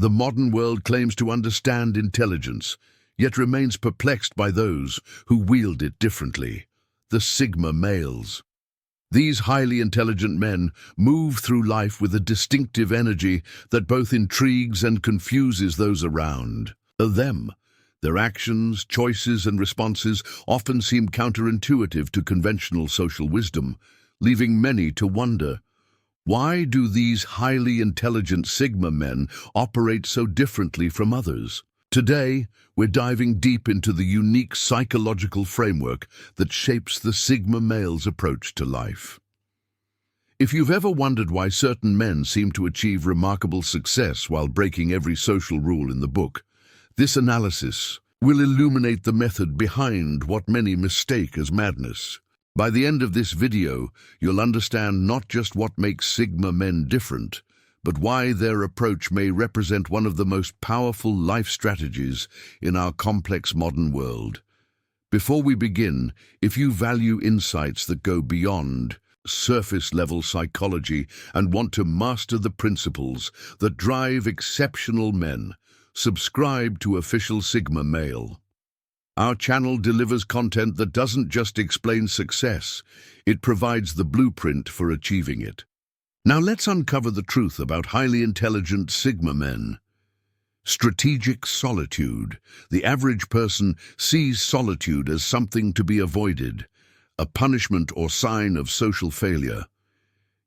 The modern world claims to understand intelligence, yet remains perplexed by those who wield it differently. The Sigma males. These highly intelligent men move through life with a distinctive energy that both intrigues and confuses those around them. Their actions, choices, and responses often seem counterintuitive to conventional social wisdom, leaving many to wonder, why do these highly intelligent Sigma men operate so differently from others? Today, we're diving deep into the unique psychological framework that shapes the Sigma male's approach to life. If you've ever wondered why certain men seem to achieve remarkable success while breaking every social rule in the book, this analysis will illuminate the method behind what many mistake as madness. By the end of this video, you'll understand not just what makes Sigma men different, but why their approach may represent one of the most powerful life strategies in our complex modern world. Before we begin, if you value insights that go beyond surface-level psychology and want to master the principles that drive exceptional men, subscribe to Official Sigma Male. Our channel delivers content that doesn't just explain success, it provides the blueprint for achieving it. Now let's uncover the truth about highly intelligent Sigma men. Strategic solitude. The average person sees solitude as something to be avoided, a punishment or sign of social failure.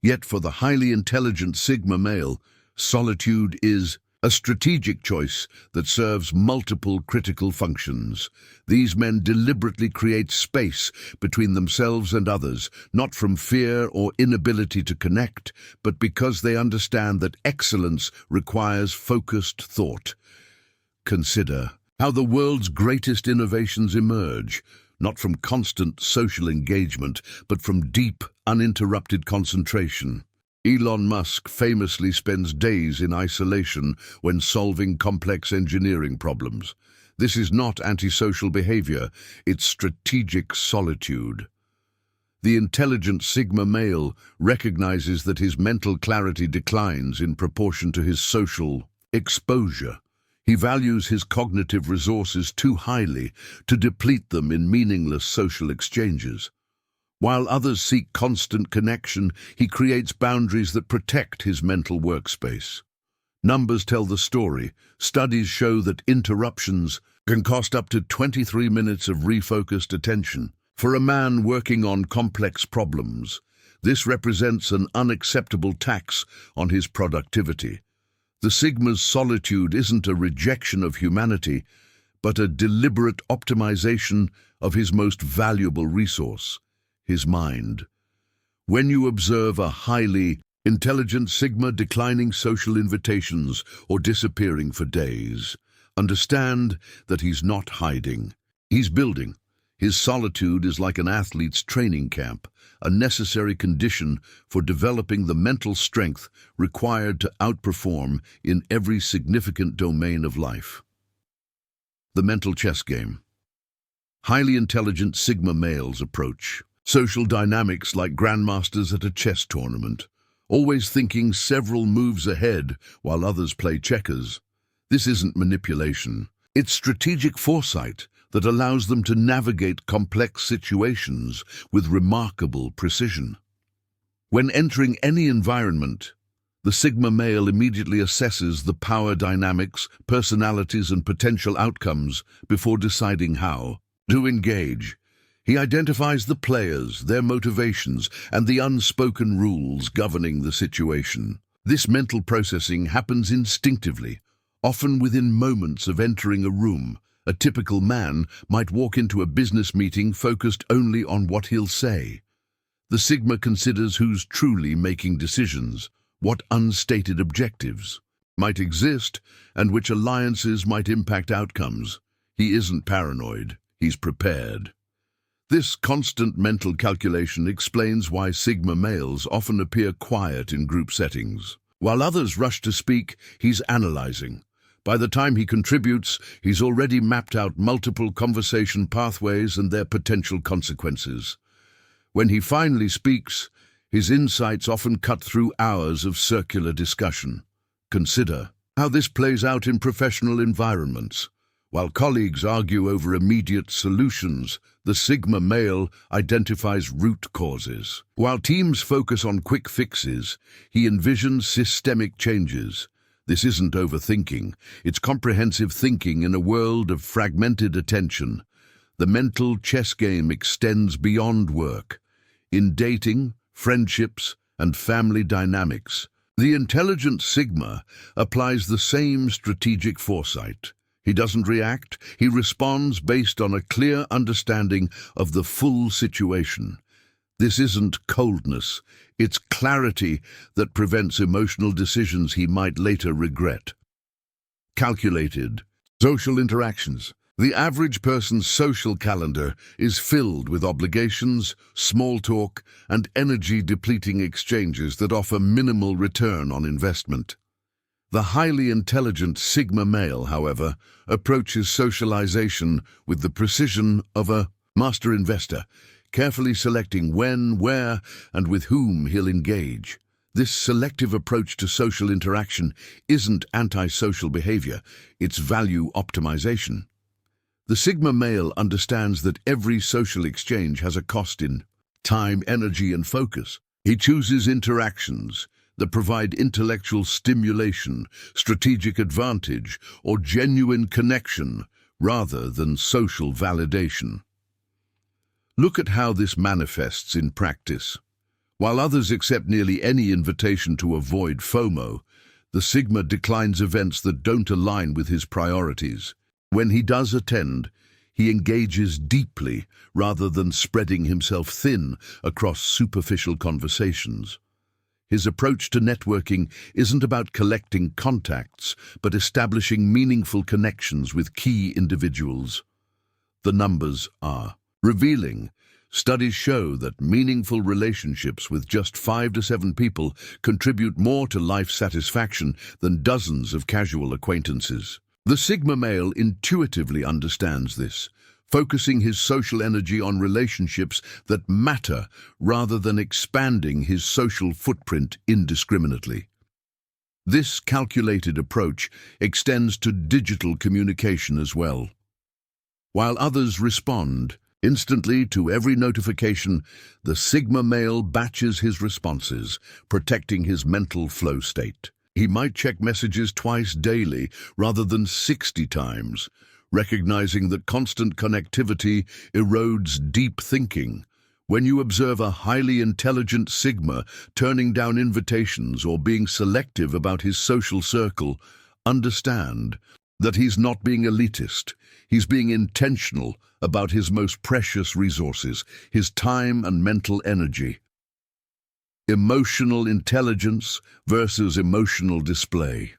Yet for the highly intelligent Sigma male, solitude is a strategic choice that serves multiple critical functions. These men deliberately create space between themselves and others, not from fear or inability to connect, but because they understand that excellence requires focused thought. Consider how the world's greatest innovations emerge, not from constant social engagement, but from deep, uninterrupted concentration. Elon Musk famously spends days in isolation when solving complex engineering problems. This is not antisocial behavior, it's strategic solitude. The intelligent Sigma male recognizes that his mental clarity declines in proportion to his social exposure. He values his cognitive resources too highly to deplete them in meaningless social exchanges. While others seek constant connection, he creates boundaries that protect his mental workspace. Numbers tell the story. Studies show that interruptions can cost up to 23 minutes of refocused attention. For a man working on complex problems, this represents an unacceptable tax on his productivity. The Sigma's solitude isn't a rejection of humanity, but a deliberate optimization of his most valuable resource, his mind. When you observe a highly intelligent Sigma declining social invitations or disappearing for days, understand that he's not hiding. He's building. His solitude is like an athlete's training camp, a necessary condition for developing the mental strength required to outperform in every significant domain of life. The mental chess game. Highly intelligent Sigma males approach social dynamics like grandmasters at a chess tournament, always thinking several moves ahead while others play checkers. This isn't manipulation. It's strategic foresight that allows them to navigate complex situations with remarkable precision. When entering any environment, the Sigma male immediately assesses the power dynamics, personalities, and potential outcomes before deciding how to engage. He identifies the players, their motivations, and the unspoken rules governing the situation. This mental processing happens instinctively, often within moments of entering a room. A typical man might walk into a business meeting focused only on what he'll say. The Sigma considers who's truly making decisions, what unstated objectives might exist, and which alliances might impact outcomes. He isn't paranoid, he's prepared. This constant mental calculation explains why Sigma males often appear quiet in group settings. While others rush to speak, he's analyzing. By the time he contributes, he's already mapped out multiple conversation pathways and their potential consequences. When he finally speaks, his insights often cut through hours of circular discussion. Consider How this plays out in professional environments. While colleagues argue over immediate solutions, the Sigma male identifies root causes. While teams focus on quick fixes, he envisions systemic changes. This isn't overthinking, it's comprehensive thinking in a world of fragmented attention. The mental chess game extends beyond work. In dating, friendships, and family dynamics, the intelligent Sigma applies the same strategic foresight. He doesn't react, he responds based on a clear understanding of the full situation. This isn't coldness, it's clarity that prevents emotional decisions he might later regret. Calculated. Social interactions. The average person's social calendar is filled with obligations, small talk, and energy-depleting exchanges that offer minimal return on investment. The highly intelligent Sigma male, however, approaches socialization with the precision of a master investor, carefully selecting when, where, and with whom he'll engage. This selective approach to social interaction isn't antisocial behavior, it's value optimization. The Sigma male understands that every social exchange has a cost in time, energy, and focus. He chooses interactions that provide intellectual stimulation, strategic advantage, or genuine connection rather than social validation. Look at how this manifests in practice. While others accept nearly any invitation to avoid FOMO, the Sigma declines events that don't align with his priorities. When he does attend, he engages deeply rather than spreading himself thin across superficial conversations. His approach to networking isn't about collecting contacts, but establishing meaningful connections with key individuals. The numbers are revealing. Studies show that meaningful relationships with just 5 to 7 people contribute more to life satisfaction than dozens of casual acquaintances. The Sigma male intuitively understands this, focusing his social energy on relationships that matter rather than expanding his social footprint indiscriminately. This calculated approach extends to digital communication as well. While others respond instantly to every notification, the Sigma male batches his responses, protecting his mental flow state. He might check messages twice daily rather than 60 times, recognizing that constant connectivity erodes deep thinking. When you observe a highly intelligent Sigma turning down invitations or being selective about his social circle, understand that he's not being elitist. He's being intentional about his most precious resources, his time and mental energy. Emotional intelligence versus emotional display.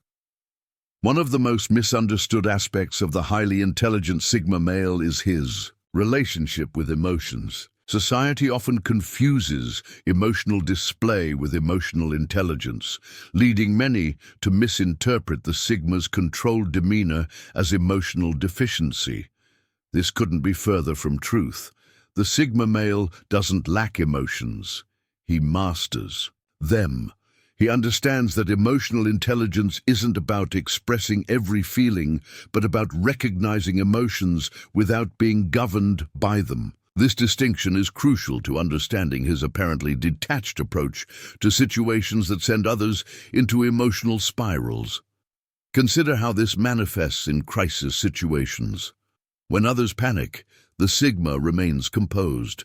One of the most misunderstood aspects of the highly intelligent Sigma male is his relationship with emotions. Society often confuses emotional display with emotional intelligence, leading many to misinterpret the Sigma's controlled demeanor as emotional deficiency. This couldn't be further from truth. The Sigma male doesn't lack emotions. He masters them. He understands that emotional intelligence isn't about expressing every feeling, but about recognizing emotions without being governed by them. This distinction is crucial to understanding his apparently detached approach to situations that send others into emotional spirals. Consider how this manifests in crisis situations. When others panic, the Sigma remains composed.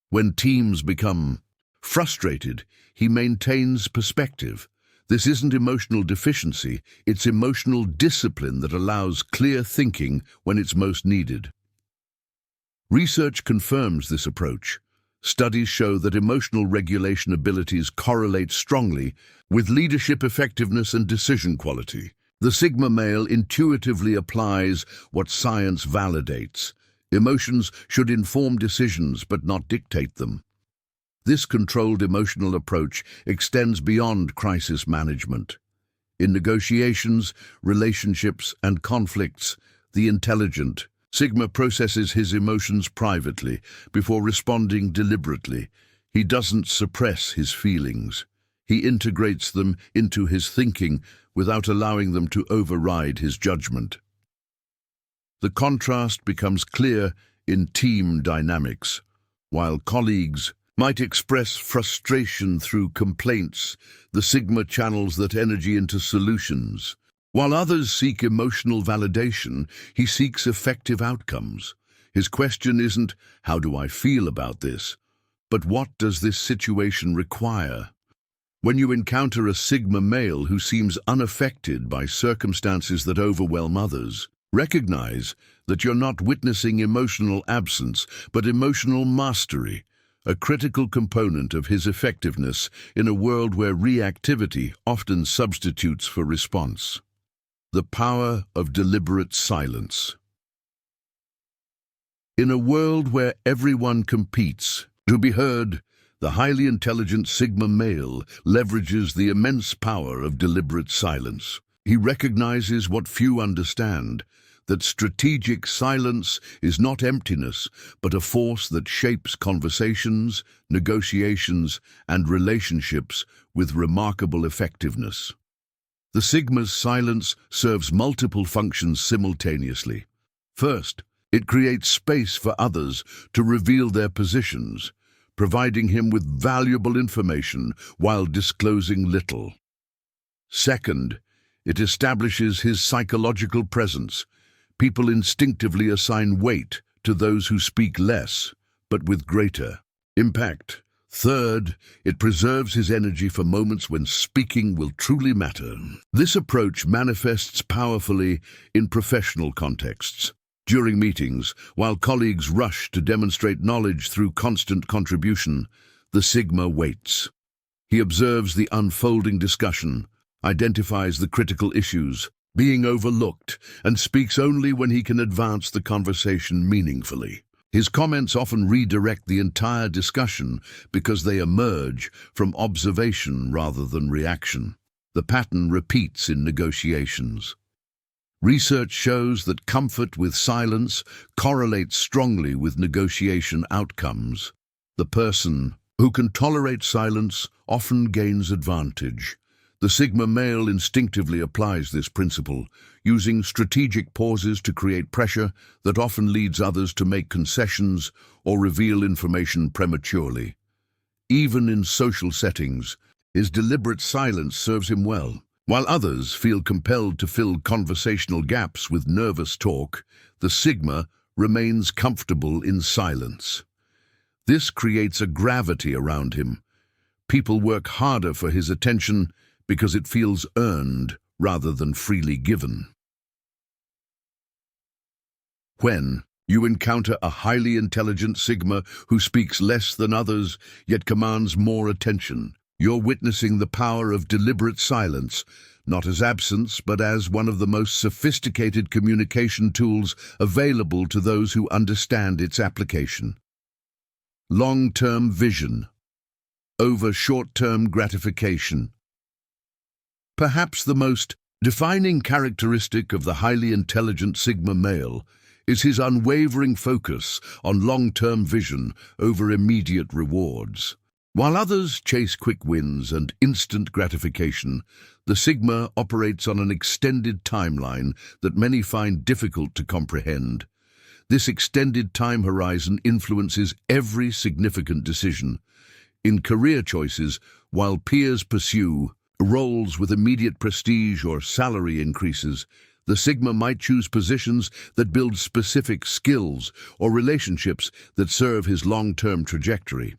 When teams become frustrated, he maintains perspective. This isn't emotional deficiency, it's emotional discipline that allows clear thinking when it's most needed. Research confirms this approach. Studies show that emotional regulation abilities correlate strongly with leadership effectiveness and decision quality. The Sigma male intuitively applies what science validates. Emotions should inform decisions but not dictate them. This controlled emotional approach extends beyond crisis management. In negotiations, relationships, and conflicts, the intelligent Sigma processes his emotions privately before responding deliberately. He doesn't suppress his feelings. He integrates them into his thinking without allowing them to override his judgment. The contrast becomes clear in team dynamics. While colleagues might express frustration through complaints, the Sigma channels that energy into solutions. While others seek emotional validation, he seeks effective outcomes. His question isn't, "How do I feel about this?" but "What does this situation require?" When you encounter a Sigma male who seems unaffected by circumstances that overwhelm others, recognize that you're not witnessing emotional absence, but emotional mastery, a critical component of his effectiveness in a world where reactivity often substitutes for response. The power of deliberate silence. In a world where everyone competes to be heard, the highly intelligent Sigma male leverages the immense power of deliberate silence. He recognizes what few understand, that strategic silence is not emptiness, but a force that shapes conversations, negotiations, and relationships with remarkable effectiveness. The Sigma's silence serves multiple functions simultaneously. First, it creates space for others to reveal their positions, providing him with valuable information while disclosing little. Second, it establishes his psychological presence. People instinctively assign weight to those who speak less, but with greater impact. Third, it preserves his energy for moments when speaking will truly matter. This approach manifests powerfully in professional contexts. During meetings, while colleagues rush to demonstrate knowledge through constant contribution, the Sigma waits. He observes the unfolding discussion, identifies the critical issues being overlooked, and speaks only when he can advance the conversation meaningfully. His comments often redirect the entire discussion because they emerge from observation rather than reaction. The pattern repeats in negotiations. Research shows that comfort with silence correlates strongly with negotiation outcomes. The person who can tolerate silence often gains advantage. The Sigma male instinctively applies this principle, using strategic pauses to create pressure that often leads others to make concessions or reveal information prematurely. Even in social settings, his deliberate silence serves him well. While others feel compelled to fill conversational gaps with nervous talk, the Sigma remains comfortable in silence. This creates a gravity around him. People work harder for his attention because it feels earned rather than freely given. When you encounter a highly intelligent Sigma who speaks less than others yet commands more attention, you're witnessing the power of deliberate silence, not as absence, but as one of the most sophisticated communication tools available to those who understand its application. Long-term vision over short-term gratification. Perhaps the most defining characteristic of the highly intelligent Sigma male is his unwavering focus on long-term vision over immediate rewards. While others chase quick wins and instant gratification, the Sigma operates on an extended timeline that many find difficult to comprehend. This extended time horizon influences every significant decision. In career choices, while peers pursue roles with immediate prestige or salary increases, the Sigma might choose positions that build specific skills or relationships that serve his long-term trajectory.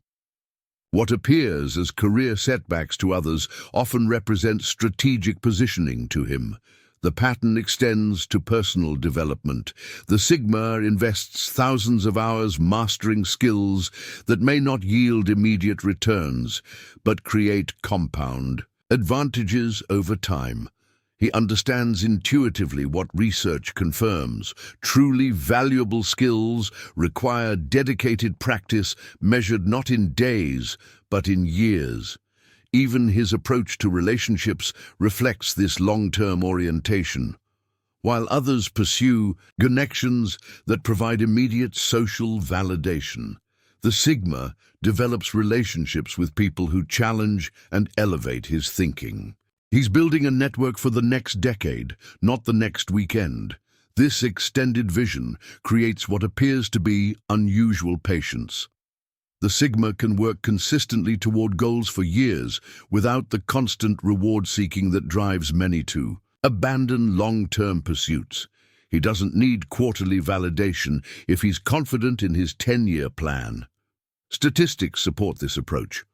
What appears as career setbacks to others often represents strategic positioning to him. The pattern extends to personal development. The Sigma invests thousands of hours mastering skills that may not yield immediate returns, but create compound advantages over time. He understands intuitively what research confirms. Truly valuable skills require dedicated practice measured not in days, but in years. Even his approach to relationships reflects this long-term orientation. While others pursue connections that provide immediate social validation, The Sigma develops relationships with people who challenge and elevate his thinking. He's building a network for the next decade, not the next weekend. This extended vision creates what appears to be unusual patience. The Sigma can work consistently toward goals for years without the constant reward-seeking that drives many to abandon long-term pursuits. He doesn't need quarterly validation if he's confident in his 10-year plan. Statistics support this approach.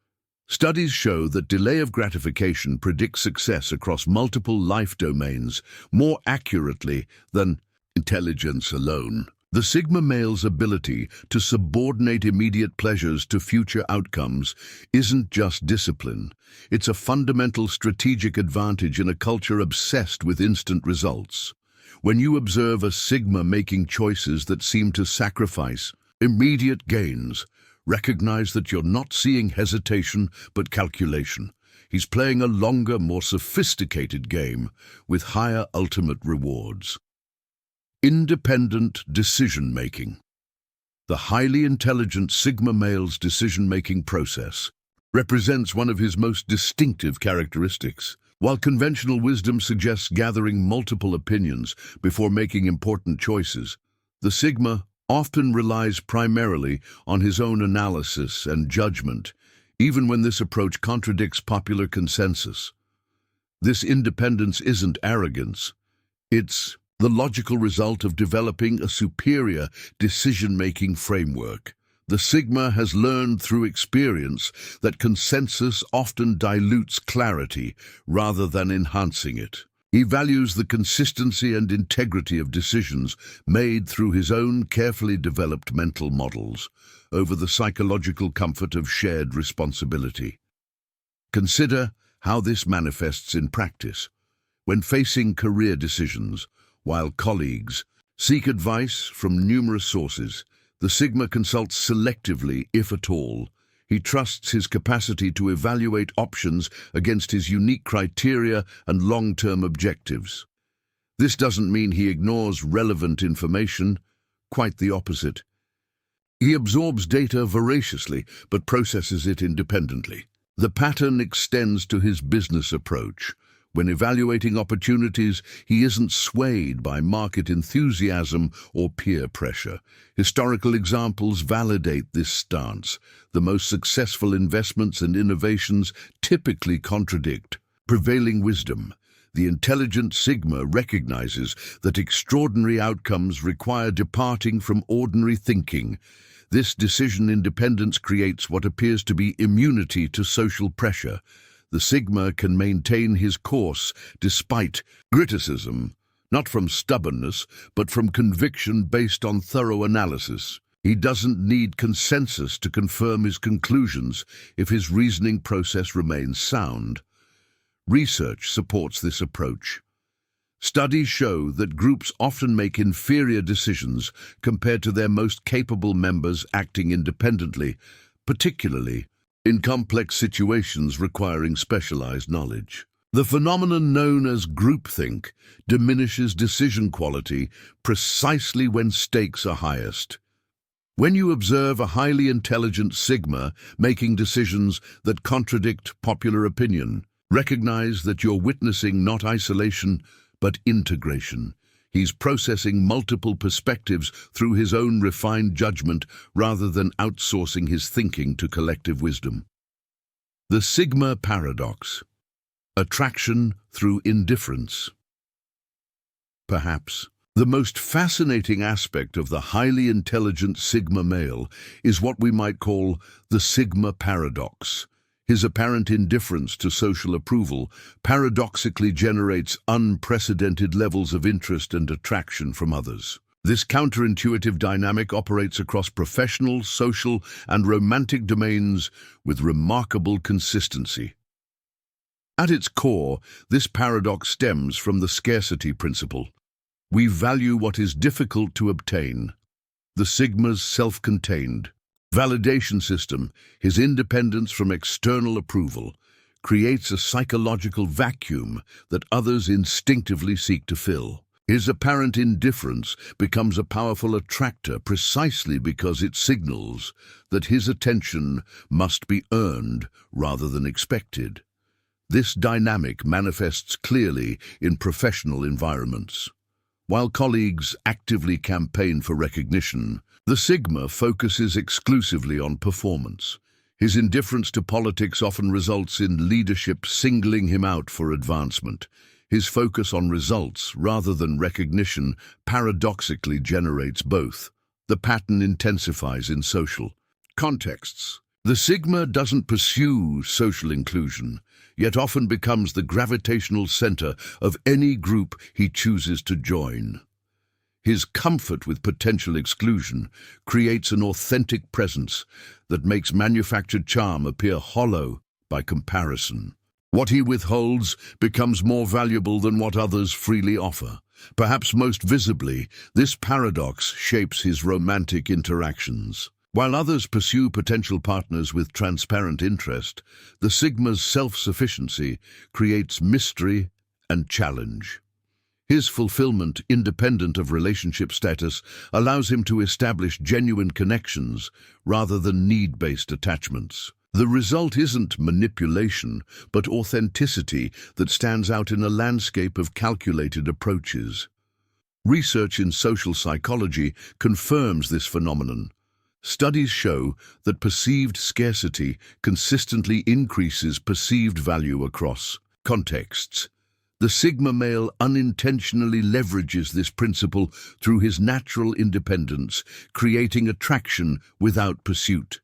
Studies show that delay of gratification predicts success across multiple life domains more accurately than intelligence alone. The Sigma male's ability to subordinate immediate pleasures to future outcomes isn't just discipline. It's a fundamental strategic advantage in a culture obsessed with instant results. When you observe a Sigma making choices that seem to sacrifice immediate gains, recognize that you're not seeing hesitation but calculation. He's playing a longer, more sophisticated game with higher ultimate rewards. Independent decision-making. The highly intelligent Sigma male's decision-making process represents one of his most distinctive characteristics. While conventional wisdom suggests gathering multiple opinions before making important choices, the Sigma often relies primarily on his own analysis and judgment, even when this approach contradicts popular consensus. This independence isn't arrogance. It's the logical result of developing a superior decision-making framework. The Sigma has learned through experience that consensus often dilutes clarity rather than enhancing it. He values the consistency and integrity of decisions made through his own carefully developed mental models over the psychological comfort of shared responsibility. Consider how this manifests in practice. When facing career decisions, while colleagues seek advice from numerous sources, the Sigma consults selectively, if at all. He trusts his capacity to evaluate options against his unique criteria and long-term objectives. This doesn't mean he ignores relevant information, quite the opposite. He absorbs data voraciously, but processes it independently. The pattern extends to his business approach. When evaluating opportunities, he isn't swayed by market enthusiasm or peer pressure. Historical examples validate this stance. The most successful investments and innovations typically contradict prevailing wisdom. The intelligent Sigma recognizes that extraordinary outcomes require departing from ordinary thinking. This decision independence creates what appears to be immunity to social pressure. The Sigma can maintain his course despite criticism, not from stubbornness, but from conviction based on thorough analysis. He doesn't need consensus to confirm his conclusions if his reasoning process remains sound. Research supports this approach. Studies show that groups often make inferior decisions compared to their most capable members acting independently, particularly in complex situations requiring specialized knowledge. The phenomenon known as groupthink diminishes decision quality precisely when stakes are highest. When you observe a highly intelligent Sigma making decisions that contradict popular opinion, recognize that you're witnessing not isolation, but integration. He's processing multiple perspectives through his own refined judgment rather than outsourcing his thinking to collective wisdom. The Sigma paradox. Attraction through indifference. Perhaps the most fascinating aspect of the highly intelligent Sigma male is what we might call the Sigma paradox. His apparent indifference to social approval paradoxically generates unprecedented levels of interest and attraction from others. This counterintuitive dynamic operates across professional, social, and romantic domains with remarkable consistency. At its core, this paradox stems from the scarcity principle. We value what is difficult to obtain. The Sigma's self-contained validation system, his independence from external approval, creates a psychological vacuum that others instinctively seek to fill. His apparent indifference becomes a powerful attractor precisely because it signals that his attention must be earned rather than expected. This dynamic manifests clearly in professional environments. While colleagues actively campaign for recognition, the Sigma focuses exclusively on performance. His indifference to politics often results in leadership singling him out for advancement. His focus on results rather than recognition paradoxically generates both. The pattern intensifies in social contexts. The Sigma doesn't pursue social inclusion, yet often becomes the gravitational center of any group he chooses to join. His comfort with potential exclusion creates an authentic presence that makes manufactured charm appear hollow by comparison. What he withholds becomes more valuable than what others freely offer. Perhaps most visibly, this paradox shapes his romantic interactions. While others pursue potential partners with transparent interest, the Sigma's self-sufficiency creates mystery and challenge. His fulfillment, independent of relationship status, allows him to establish genuine connections rather than need-based attachments. The result isn't manipulation, but authenticity that stands out in a landscape of calculated approaches. Research in social psychology confirms this phenomenon. Studies show that perceived scarcity consistently increases perceived value across contexts. The Sigma male unintentionally leverages this principle through his natural independence, creating attraction without pursuit.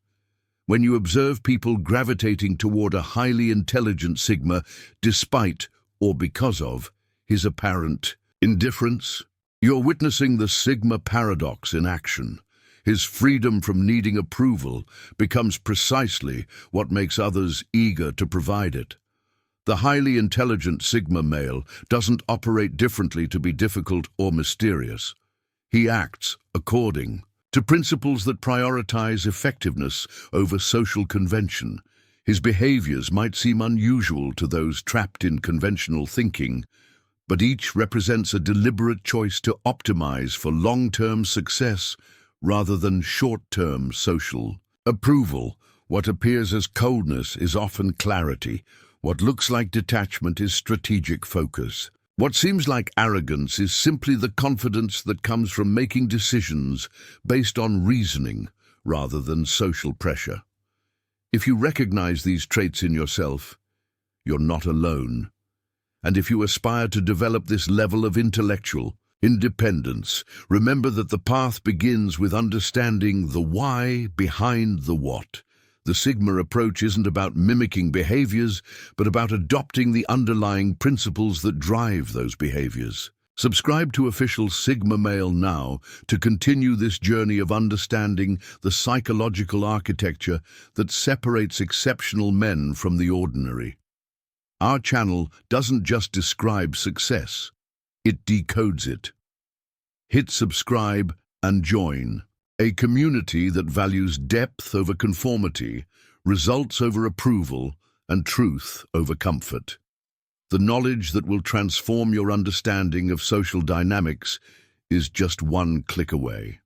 When you observe people gravitating toward a highly intelligent Sigma despite or because of his apparent indifference, you're witnessing the Sigma paradox in action. His freedom from needing approval becomes precisely what makes others eager to provide it. The highly intelligent Sigma male doesn't operate differently to be difficult or mysterious. He acts according to principles that prioritize effectiveness over social convention. His behaviors might seem unusual to those trapped in conventional thinking, but each represents a deliberate choice to optimize for long-term success rather than short-term social approval. What appears as coldness is often clarity. What looks like detachment is strategic focus. What seems like arrogance is simply the confidence that comes from making decisions based on reasoning rather than social pressure. If you recognize these traits in yourself, you're not alone. And if you aspire to develop this level of intellectual independence, remember that the path begins with understanding the why behind the what. The Sigma approach isn't about mimicking behaviors, but about adopting the underlying principles that drive those behaviors. Subscribe to Official Sigma Male now to continue this journey of understanding the psychological architecture that separates exceptional men from the ordinary. Our channel doesn't just describe success, it decodes it. Hit subscribe and join a community that values depth over conformity, results over approval, and truth over comfort. The knowledge that will transform your understanding of social dynamics is just one click away.